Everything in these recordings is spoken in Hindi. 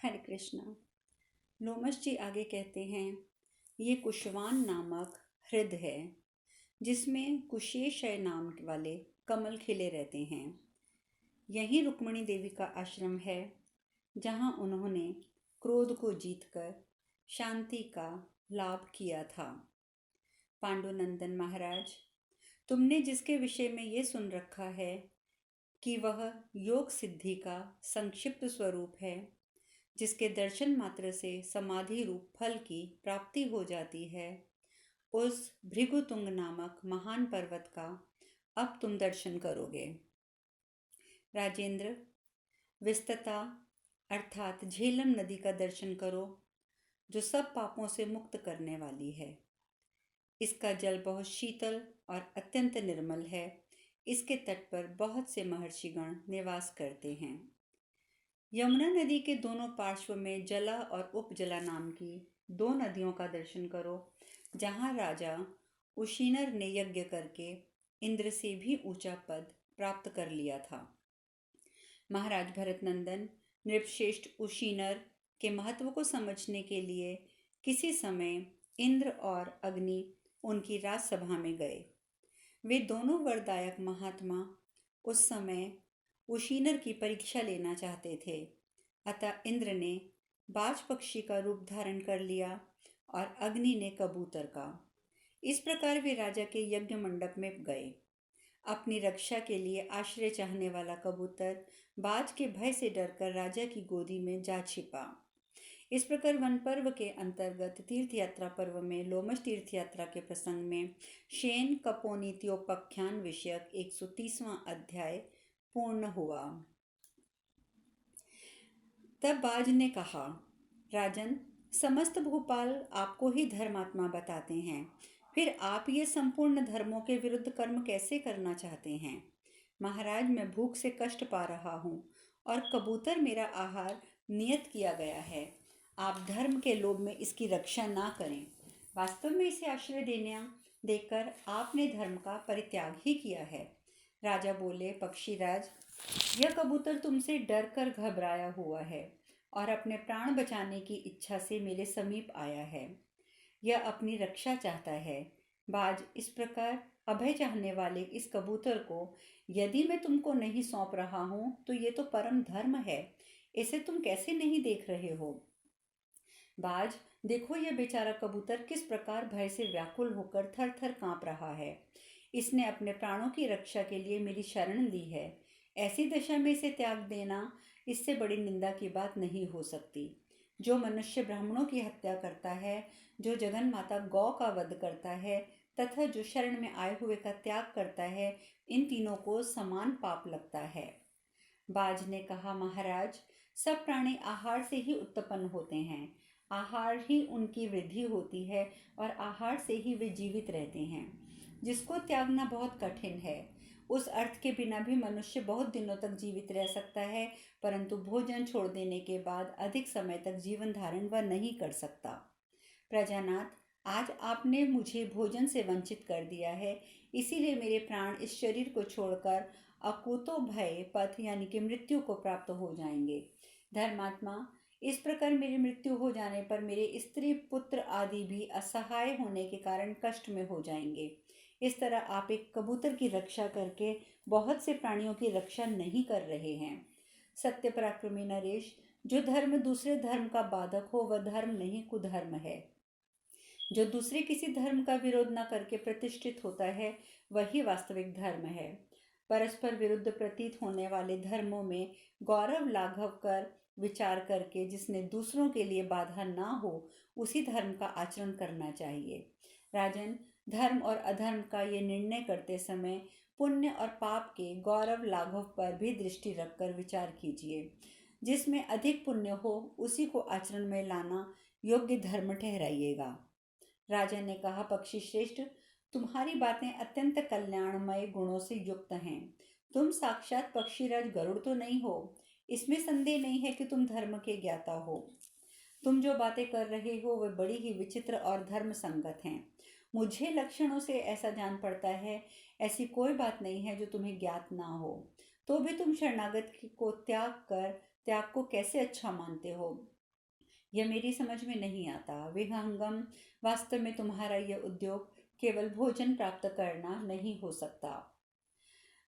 हरे कृष्णा। लोमश जी आगे कहते हैं, ये कुशवान नामक हृदय है जिसमें कुशेशय नाम वाले कमल खिले रहते हैं। यही रुक्मिणी देवी का आश्रम है जहाँ उन्होंने क्रोध को जीतकर शांति का लाभ किया था। पांडुनंदन महाराज, तुमने जिसके विषय में ये सुन रखा है कि वह योग सिद्धि का संक्षिप्त स्वरूप है, जिसके दर्शन मात्र से समाधि रूप फल की प्राप्ति हो जाती है, उस भृगुतुंग नामक महान पर्वत का अब तुम दर्शन करोगे। राजेंद्र, विस्तता अर्थात झेलम नदी का दर्शन करो, जो सब पापों से मुक्त करने वाली है। इसका जल बहुत शीतल और अत्यंत निर्मल है। इसके तट पर बहुत से महर्षिगण निवास करते हैं। यमुना नदी के दोनों पार्श्व में जला और उपजला नाम की दो नदियों का दर्शन करो, जहाँ राजा उशीनर ने यज्ञ करके इंद्र से भी ऊंचा पद प्राप्त कर लिया था। महाराज भरतनंदन, नृपश्रेष्ठ उशीनर के महत्व को समझने के लिए किसी समय इंद्र और अग्नि उनकी राजसभा में गए। वे दोनों वरदायक महात्मा उस समय उशीनर की परीक्षा लेना चाहते थे। अतः इंद्र ने बाज पक्षी का रूप धारण कर लिया और अग्नि ने कबूतर का। इस प्रकार वे राजा के यज्ञ मंडप में गए। अपनी रक्षा के लिए आश्रय चाहने वाला कबूतर बाज के भय से डरकर राजा की गोदी में जा छिपा। इस प्रकार वन पर्व के अंतर्गत तीर्थ यात्रा पर्व में लोमश तीर्थ यात्रा के प्रसंग में शेन कपोनीत्योपाख्यान विषयक 130वां अध्याय पूर्ण हुआ। तब बाज ने कहा, राजन, समस्त भूपाल आपको ही धर्मात्मा बताते हैं, फिर आप ये संपूर्ण धर्मों के विरुद्ध कर्म कैसे करना चाहते हैं? महाराज, मैं भूख से कष्ट पा रहा हूँ और कबूतर मेरा आहार नियत किया गया है। आप धर्म के लोभ में इसकी रक्षा ना करें। वास्तव में इसे आश्रय देकर आपने धर्म का परित्याग ही किया है। राजा बोले, पक्षीराज, यह कबूतर तुमसे डर कर घबराया हुआ है और अपने प्राण बचाने की इच्छा से मेरे समीप आया है। यह अपनी रक्षा चाहता है। बाज, इस प्रकार अभय चाहने वाले इस कबूतर को यदि मैं तुमको नहीं सौंप रहा हूँ तो ये तो परम धर्म है। इसे तुम कैसे नहीं देख रहे हो? बाज, देखो यह बेचारा कबूतर किस प्रकार भय से व्याकुल होकर थर थर कांप रहा है। इसने अपने प्राणों की रक्षा के लिए मेरी शरण ली है। ऐसी दशा में इसे त्याग देना इससे बड़ी निंदा की बात नहीं हो सकती। जो मनुष्य ब्राह्मणों की हत्या करता है, जो जगन माता गौ का वध करता है तथा जो शरण में आए हुए का त्याग करता है, इन तीनों को समान पाप लगता है। बाज ने कहा, महाराज, सब प्राणी आहार से ही उत्पन्न होते हैं। आहार ही उनकी वृद्धि होती है और आहार से ही वे जीवित रहते हैं। जिसको त्यागना बहुत कठिन है, उस अर्थ के बिना भी मनुष्य बहुत दिनों तक जीवित रह सकता है, परंतु भोजन छोड़ देने के बाद अधिक समय तक जीवन धारण वह नहीं कर सकता। प्रजानाथ, आज आपने मुझे भोजन से वंचित कर दिया है, इसीलिए मेरे प्राण इस शरीर को छोड़कर अकुतो भय पथ यानी कि मृत्यु को प्राप्त हो जाएंगे। धर्मात्मा, इस प्रकार मेरी मृत्यु हो जाने पर मेरे स्त्री पुत्र आदि भी असहाय होने के कारण कष्ट में हो जाएंगे। इस तरह आप एक कबूतर की रक्षा करके बहुत से प्राणियों की रक्षा नहीं कर रहे हैं। सत्य पराक्रमी नरेश, जो धर्म दूसरे धर्म का बाधक हो वह धर्म नहीं कुधर्म है। जो दूसरे किसी धर्म का विरोध न करके प्रतिष्ठित होता है वही वास्तविक धर्म है। परस्पर विरुद्ध प्रतीत होने वाले धर्मों में गौरव लाघव कर विचार करके जिसने दूसरों के लिए बाधा ना हो उसी धर्म का आचरण करना चाहिए। राजन, धर्म और अधर्म का ये निर्णय करते समय पुण्य और पाप के गौरव लाघव पर भी दृष्टि रखकर विचार कीजिए। जिसमें अधिक पुण्य हो उसी को आचरण में लाना योग्य धर्म ठहराइएगा। राजा ने कहा, पक्षी श्रेष्ठ, तुम्हारी बातें अत्यंत कल्याणमय गुणों से युक्त हैं। तुम साक्षात पक्षीराज गरुड़ तो नहीं हो, इसमें संदेह नहीं है कि तुम धर्म के ज्ञाता हो। तुम जो बातें कर रहे हो वे बड़ी ही विचित्र और धर्म संगत हैं। मुझे लक्षणों से ऐसा जान पड़ता है, ऐसी कोई बात नहीं है जो तुम्हें ज्ञात ना हो। तो भी तुम शरणागत को त्याग कर त्याग को कैसे अच्छा मानते हो, यह मेरी समझ में नहीं आता। विहंगम, वास्तव में तुम्हारा यह उद्योग केवल भोजन प्राप्त करना नहीं हो सकता,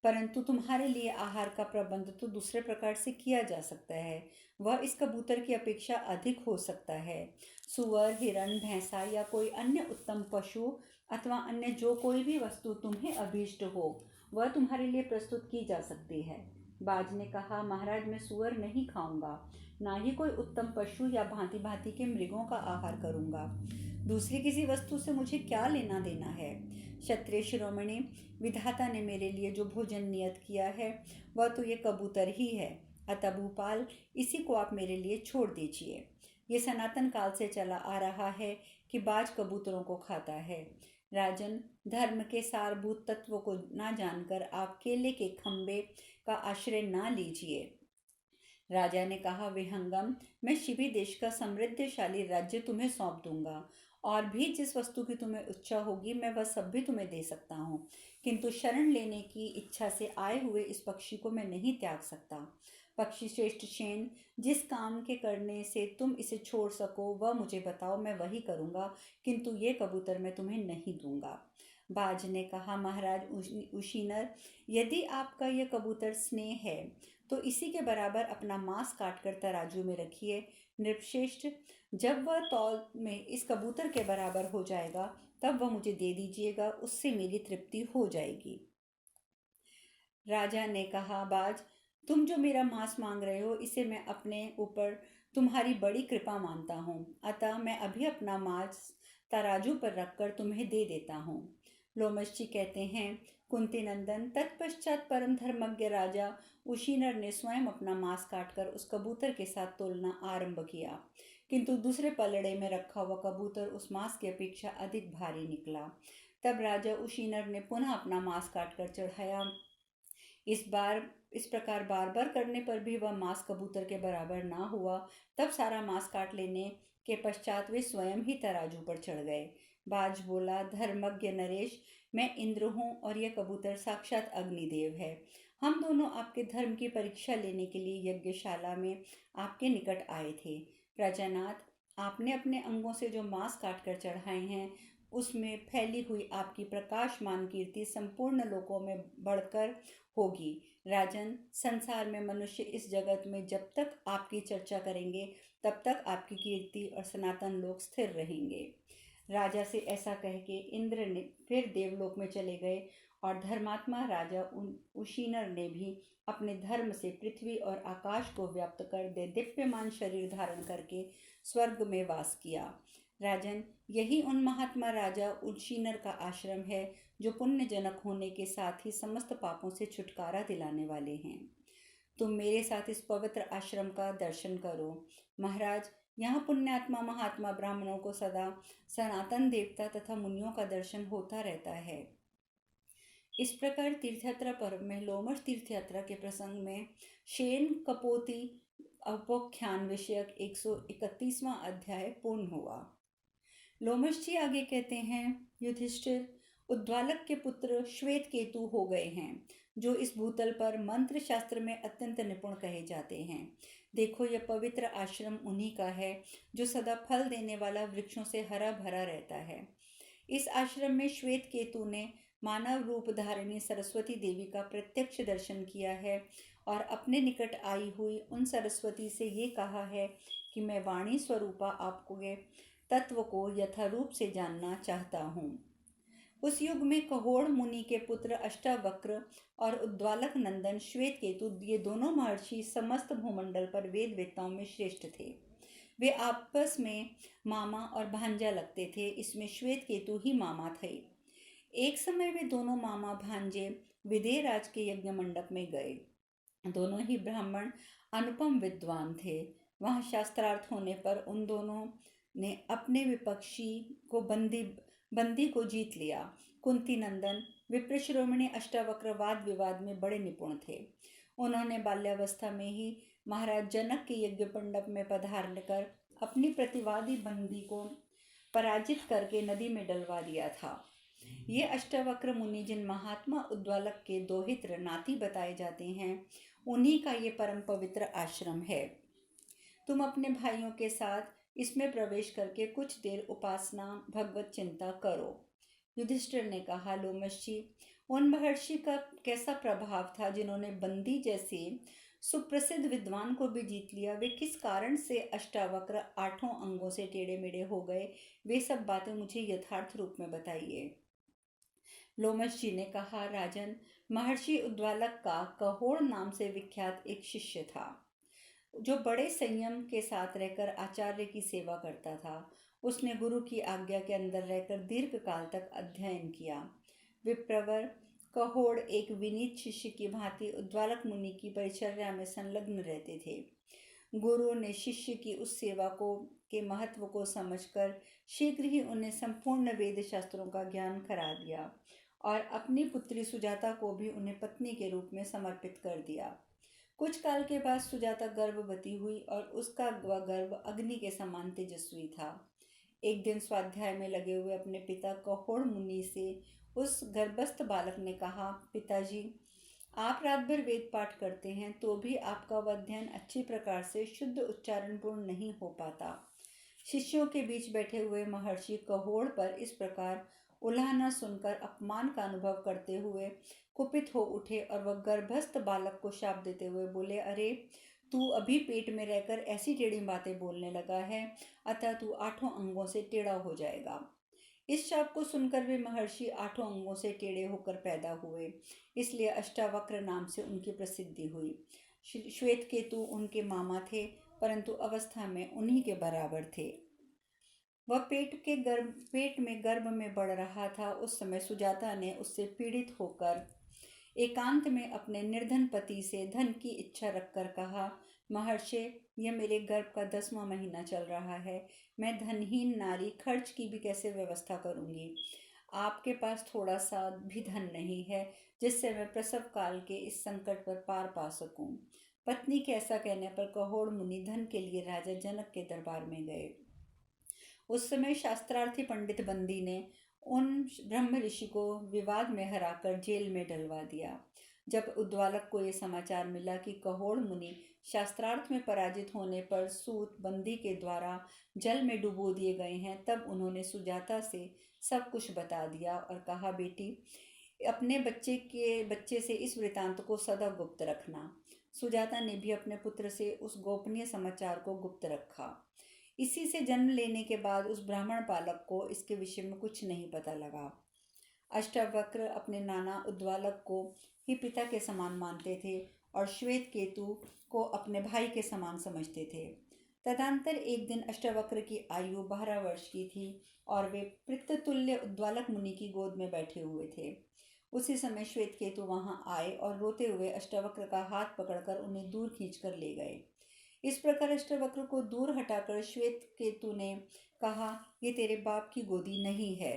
परंतु तुम्हारे लिए आहार का प्रबंध तो दूसरे प्रकार से किया जा सकता है। वह इस कबूतर की अपेक्षा अधिक हो सकता है। सुअर, हिरण, भैंसा या कोई अन्य उत्तम पशु अथवा अन्य जो कोई भी वस्तु तुम्हें अभीष्ट हो, वह तुम्हारे लिए प्रस्तुत की जा सकती है। बाज ने कहा, महाराज, मैं सुअर नहीं खाऊंगा, ना ही कोई उत्तम पशु या भांति भांति के मृगों का आहार करूंगा। दूसरी किसी वस्तु से मुझे क्या लेना देना है। क्षत्रिय शिरोमणि, विधाता ने मेरे लिए जो भोजन नियत किया है वह तो ये कबूतर ही है। अतः भूपाल, इसी को आप मेरे लिए छोड़ दीजिए। ये सनातन काल से चला आ रहा है कि बाज कबूतरों को खाता है। राजन, धर्म के सारभूत तत्व को ना जानकर आप केले के खंबे का आश्रय ना लीजिए। राजा ने कहा, विहंगम, मैं शिवी देश का समृद्धशाली राज्य तुम्हें सौंप दूंगा, और भी जिस वस्तु की तुम्हें इच्छा होगी मैं वह सब भी तुम्हें दे सकता हूँ, किंतु शरण लेने की इच्छा से आए हुए इस पक्षी को मैं नहीं त्याग सकता। पक्षी श्रेष्ठ शेन, जिस काम के करने से तुम इसे छोड़ सको वह मुझे बताओ, मैं वही करूँगा, किंतु ये कबूतर मैं तुम्हें नहीं दूंगा। बाज ने कहा, महाराज उशीनर, यदि आपका यह कबूतर स्नेह है तो इसी के बराबर अपना मांस काटकर तराजू में रखिए। नृपश्रेष्ठ, जब वह तौल में इस कबूतर के बराबर हो जाएगा तब वह मुझे दे दीजिएगा, उससे मेरी तृप्ति हो जाएगी। राजा ने कहा, बाज, तुम जो मेरा मांस मांग रहे हो इसे मैं अपने ऊपर तुम्हारी बड़ी कृपा मानता हूँ, अतः मैं अभी अपना मांस तराजू पर रखकर तुम्हें दे देता हूँ। लोमश कहते हैं, कुंती नंदन, तत्पश्चात परम धर्मज्ञ राजा उशीनर ने स्वयं अपना मांस काटकर उस कबूतर के साथ तोलना आरंभ किया, किंतु दूसरे पलड़े में रखा हुआ कबूतर उस मांस की अपेक्षा अधिक भारी निकला। तब राजा उशीनर ने पुनः अपना मांस काटकर चढ़ाया। इस प्रकार बार बार करने पर भी वह मांस कबूतर के बराबर ना हुआ। तब सारा मांस काट लेने के पश्चात वे स्वयं ही तराजू पर चढ़ गए। बाज बोला, धर्मज्ञ नरेश, मैं इंद्र हूँ और यह कबूतर साक्षात अग्निदेव है। हम दोनों आपके धर्म की परीक्षा लेने के लिए यज्ञशाला में आपके निकट आए थे। प्रजानाथ, आपने अपने अंगों से जो मांस काट कर चढ़ाए हैं उसमें फैली हुई आपकी प्रकाशमान कीर्ति संपूर्ण लोकों में बढ़कर होगी। राजन, संसार में मनुष्य इस जगत में जब तक आपकी चर्चा करेंगे तब तक आपकी कीर्ति और सनातन लोक स्थिर रहेंगे। राजा से ऐसा कह के इंद्र ने फिर देवलोक में चले गए और धर्मात्मा राजा उशीनर ने भी अपने धर्म से पृथ्वी और आकाश को व्याप्त कर दे दिव्यमान शरीर धारण करके स्वर्ग में वास किया। राजन, यही उन महात्मा राजा उशीनर का आश्रम है जो पुण्यजनक होने के साथ ही समस्त पापों से छुटकारा दिलाने वाले हैं। तुम मेरे साथ इस पवित्र आश्रम का दर्शन करो। महाराज, यहाँ पुण्यात्मा महात्मा ब्राह्मणों को सदा सनातन देवता तथा मुनियों का दर्शन होता रहता है। इस प्रकार तीर्थयात्रा पर्व में लोमश तीर्थयात्रा के प्रसंग में शेन कपोती उपोख्यान विषयक 131वां अध्याय पूर्ण हुआ। लोमश जी आगे कहते हैं, युधिष्ठिर, उद्वालक के पुत्र श्वेत केतु हो गए हैं, जो इस भूतल पर मंत्र शास्त्र में अत्यंत निपुण कहे जाते हैं। देखो, यह पवित्र आश्रम उन्हीं का है जो सदा फल देने वाला वृक्षों से हरा भरा रहता है। इस आश्रम में श्वेत केतु ने मानव रूप धारिणी सरस्वती देवी का प्रत्यक्ष दर्शन किया है और अपने निकट आई हुई उन सरस्वती से ये कहा है कि मैं वाणी स्वरूपा आपको ये तत्व को यथारूप से जानना चाहता हूँ। उस युग में कहोड़ मुनि के पुत्र अष्टावक्र और उद्वालक नंदन श्वेत केतु, ये दोनों महर्षि समस्त भूमंडल पर वेद वेत्ताओं में श्रेष्ठ थे। वे आपस में मामा और भांजा लगते थे। इसमें श्वेत केतु ही मामा थे। एक समय वे दोनों मामा भांजे विदेह राज के यज्ञ मंडप में गए। दोनों ही ब्राह्मण अनुपम विद्वान थे। वहां शास्त्रार्थ होने पर उन दोनों ने अपने विपक्षी को बंदी को जीत लिया। कुंती नंदन विप्रशिरोमणि अष्टावक्र वाद विवाद में बड़े निपुण थे। उन्होंने बाल्यावस्था में ही महाराज जनक के यज्ञ मंडप में पधार कर अपनी प्रतिवादी बंदी को पराजित करके नदी में डलवा दिया था। ये अष्टावक्र मुनि जिन महात्मा उद्वालक के दोहित्र नाती बताए जाते हैं, उन्हीं का ये परम पवित्र आश्रम है। तुम अपने भाइयों के साथ इसमें प्रवेश करके कुछ देर उपासना भगवत चिंता करो। युधिष्ठिर ने कहा, लोमश जी, उन महर्षि का कैसा प्रभाव था जिन्होंने बंदी जैसे सुप्रसिद्ध विद्वान को भी जीत लिया। वे किस कारण से अष्टावक्र 8 अंगों से टेढ़े मेढ़े हो गए, वे सब बातें मुझे यथार्थ रूप में बताइए। लोमश जी ने कहा, राजन, महर्षि उद्वालक का कहोड़ नाम से विख्यात एक शिष्य था जो बड़े संयम के साथ रहकर आचार्य की सेवा करता था। उसने गुरु की आज्ञा के अंदर रहकर दीर्घ काल तक अध्ययन किया। विप्रवर कहोड़ एक विनीत शिष्य की भांति उद्वालक मुनि की परिचर्या में संलग्न रहते थे। गुरु ने शिष्य की उस सेवा को के महत्व को समझकर शीघ्र ही उन्हें संपूर्ण वेद शास्त्रों का ज्ञान करा दिया और अपनी पुत्री सुजाता को भी उन्हें पत्नी के रूप में समर्पित कर दिया। कुछ काल के बाद सुजाता गर्भवती हुई और उसका वह गर्भ अग्नि के समान तेजस्वी था। एक दिन स्वाध्याय में लगे हुए अपने पिता कहोड़ मुनि से उस गर्भस्थ बालक ने कहा, पिताजी, आप रात भर वेद पाठ करते हैं तो भी आपका वह अध्ययन अच्छी प्रकार से शुद्ध उच्चारण पूर्ण नहीं हो पाता। शिष्यों के बीच बैठे हुए महर्षि कहोड़ पर इस प्रकार उलाहना सुनकर अपमान का अनुभव करते हुए कुपित हो उठे और वह गर्भस्थ बालक को शाप देते हुए बोले, अरे, तू अभी पेट में रहकर ऐसी टेढ़ी बातें बोलने लगा है, अतः तू 8 अंगों से टेढ़ा हो जाएगा। इस शाप को सुनकर वे महर्षि 8 अंगों से टेढ़े होकर पैदा हुए, इसलिए अष्टावक्र नाम से उनकी प्रसिद्धि हुई। श्वेत केतु उनके मामा थे, परंतु अवस्था में उन्हीं के बराबर थे। वह पेट में गर्भ में बढ़ रहा था। उस समय सुजाता ने उससे पीड़ित होकर एकांत में अपने निर्धन पति से धन की इच्छा रखकर कहा, महर्षि, यह मेरे गर्भ का 10वां महीना चल रहा है। मैं धनहीन नारी खर्च की भी कैसे व्यवस्था करूंगी। आपके पास थोड़ा सा भी धन नहीं है जिससे मैं प्रसव काल के इस संकट पर पार पा सकूं। पत्नी के ऐसा कहने पर कहोड़ मुनि धन के लिए राजा जनक के दरबार में गए। उस समय शास्त्रार्थी पंडित बंदी ने उन ब्रह्म ऋषि को विवाद में हराकर जेल में डलवा दिया। जब उद्वालक को यह समाचार मिला कि कहोड़ मुनि शास्त्रार्थ में पराजित होने पर सूत बंदी के द्वारा जल में डुबो दिए गए हैं, तब उन्होंने सुजाता से सब कुछ बता दिया और कहा, बेटी, अपने बच्चे से इस वृतांत को सदा गुप्त रखना। सुजाता ने भी अपने पुत्र से उस गोपनीय समाचार को गुप्त रखा। इसी से जन्म लेने के बाद उस ब्राह्मण बालक को इसके विषय में कुछ नहीं पता लगा। अष्टावक्र अपने नाना उद्वालक को ही पिता के समान मानते थे और श्वेत केतु को अपने भाई के समान समझते थे। तदंतर एक दिन अष्टावक्र की आयु 12 वर्ष की थी और वे पितृतुल्य उद्वालक मुनि की गोद में बैठे हुए थे। उसी समय श्वेत केतु वहां आए और रोते हुए अष्टावक्र का हाथ पकड़कर उन्हें दूर खींचकर ले गए। इस प्रकार अष्टावक्र को दूर हटाकर श्वेत केतु ने कहा, ये तेरे बाप की गोदी नहीं है।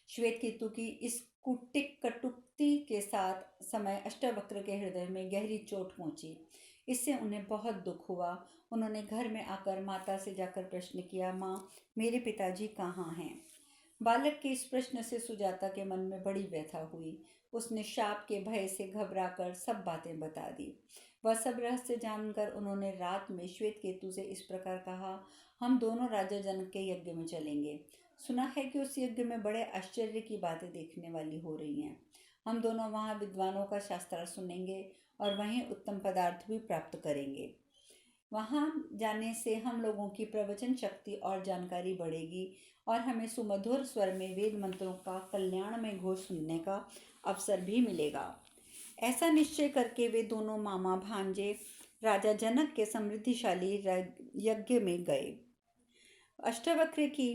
श्वेत केतु की इस कुटिक कटुक्ति के साथ समय अष्टावक्र के हृदय में गहरी चोट पहुंची। इससे उन्हें बहुत दुख हुआ। उन्होंने घर में आकर माता से जाकर प्रश्न किया, माँ, मेरे पिताजी कहाँ हैं? बालक के इस प्रश्न से सुजाता के मन में बड़ी व्यथा हुई। उसने शाप के भय से घबराकर सब बातें बता दी। वह सब रहस्य जानकर उन्होंने रात में श्वेत केतु से इस प्रकार कहा, हम दोनों राजा जनक के यज्ञ में चलेंगे। सुना है कि उस यज्ञ में बड़े आश्चर्य की बातें देखने वाली हो रही हैं। हम दोनों वहाँ विद्वानों का शास्त्रार्थ सुनेंगे और वहीं उत्तम पदार्थ भी प्राप्त करेंगे। वहाँ जाने से हम लोगों की प्रवचन शक्ति और जानकारी बढ़ेगी और हमें सुमधुर स्वर में वेद मंत्रों का कल्याणमय घोष सुनने का अवसर भी मिलेगा। ऐसा निश्चय करके वे दोनों मामा भांजे राजा जनक के समृद्धिशाली यज्ञ में गए। अष्टावक्र की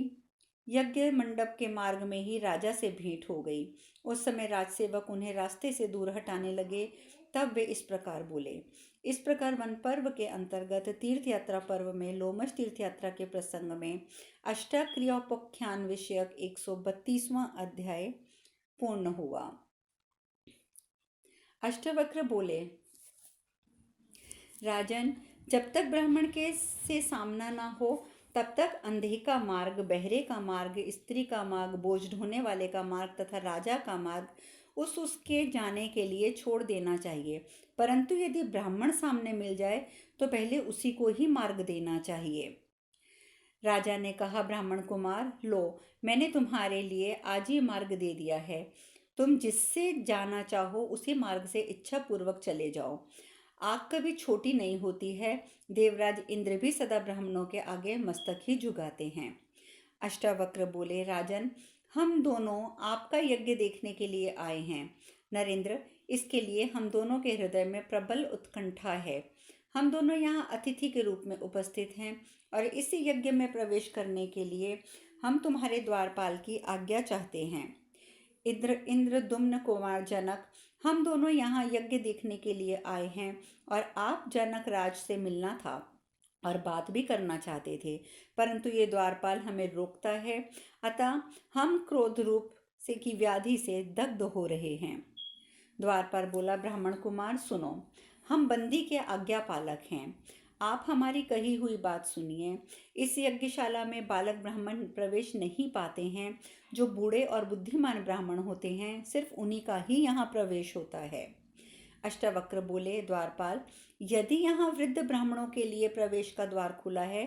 यज्ञ मंडप के मार्ग में ही राजा से भेंट हो गई। उस समय राजसेवक उन्हें रास्ते से दूर हटाने लगे। तब वे इस प्रकार बोले। इस प्रकार वन पर्व के अंतर्गत तीर्थ यात्रा पर्व में लोमश तीर्थ यात्रा के प्रसंग में अष्टाक्रियोपाख्यान विषयक 132वां अध्याय पूर्ण हुआ। अष्टावक्र बोले, राजन, जब तक ब्राह्मण के से सामना ना हो तब तक अंधे का मार्ग, बहरे का मार्ग, स्त्री का मार्ग, बोझ ढोने वाले का मार्ग तथा राजा का मार्ग उसके जाने के लिए छोड़ देना चाहिए, परंतु यदि ब्राह्मण सामने मिल जाए तो पहले उसी को ही मार्ग देना चाहिए। राजा ने कहा, ब्राह्मण कुमार, लो, मैंने तुम्हारे लिए आज ही मार्ग दे दिया है। तुम जिससे जाना चाहो उसी मार्ग से इच्छा पूर्वक चले जाओ। आग कभी छोटी नहीं होती है। देवराज इंद्र भी सदा ब्राह्मणों के आगे मस्तक ही झुकाते हैं। अष्टावक्र बोले, राजन, हम दोनों आपका यज्ञ देखने के लिए आए हैं। नरेंद्र, इसके लिए हम दोनों के हृदय में प्रबल उत्कंठा है। हम दोनों यहाँ अतिथि के रूप में उपस्थित हैं और इस यज्ञ में प्रवेश करने के लिए हम तुम्हारे द्वारपाल की आज्ञा चाहते हैं। इंद्रदुम्न कुमार जनक, हम दोनों यहाँ यज्ञ देखने के लिए आए हैं और आप जनक राज से मिलना था और बात भी करना चाहते थे, परंतु ये द्वारपाल हमें रोकता है, अतः हम क्रोध रूप से की व्याधि से दग्ध हो रहे हैं। द्वारपाल बोला, ब्राह्मण कुमार, सुनो, हम बंदी के आज्ञा पालक हैं। आप हमारी कही हुई बात सुनिए। इस यज्ञशाला में बालक ब्राह्मण प्रवेश नहीं पाते हैं। जो बूढ़े और बुद्धिमान ब्राह्मण होते हैं, सिर्फ उन्हीं का ही यहाँ प्रवेश होता है। अष्टावक्र बोले, द्वारपाल, यदि यहाँ वृद्ध ब्राह्मणों के लिए प्रवेश का द्वार खुला है,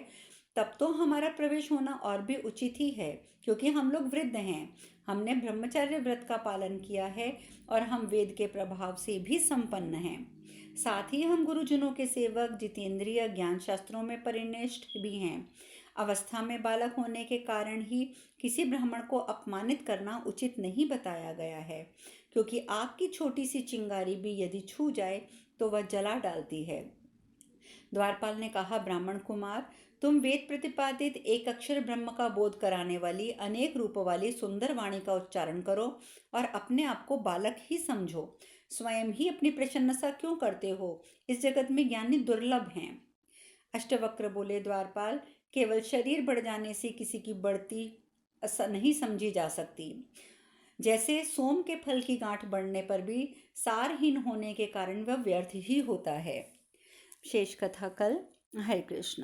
तब तो हमारा प्रवेश होना और भी उचित ही है, क्योंकि हम लोग वृद्ध हैं। हमने ब्रह्मचर्य व्रत का पालन किया है और हम वेद के प्रभाव से भी संपन्न हैं। साथ ही हम गुरुजनों के सेवक, जितेंद्रिय, ज्ञान शास्त्रों में परिनिष्ठ भी हैं। अवस्था में बालक होने के कारण ही किसी ब्राह्मण को अपमानित करना उचित नहीं बताया गया है, क्योंकि आग की छोटी सी चिंगारी भी यदि छू जाए तो वह जला डालती है। द्वारपाल ने कहा, ब्राह्मण कुमार, तुम वेद प्रतिपादित एक अक्षर ब्रह्म का बोध कराने वाली अनेक रूप वाली सुंदर वाणी का उच्चारण करो और अपने आप को बालक ही समझो। स्वयं ही अपनी प्रशंसा क्यों करते हो? इस जगत में ज्ञानी दुर्लभ हैं। अष्टवक्र बोले, द्वारपाल, केवल शरीर बढ़ जाने से किसी की बढ़ती नहीं समझी जा सकती। जैसे सोम के फल की गांठ बढ़ने पर भी सारहीन होने के कारण वह व्यर्थ ही होता है। शेष कथा कल। हरे कृष्ण।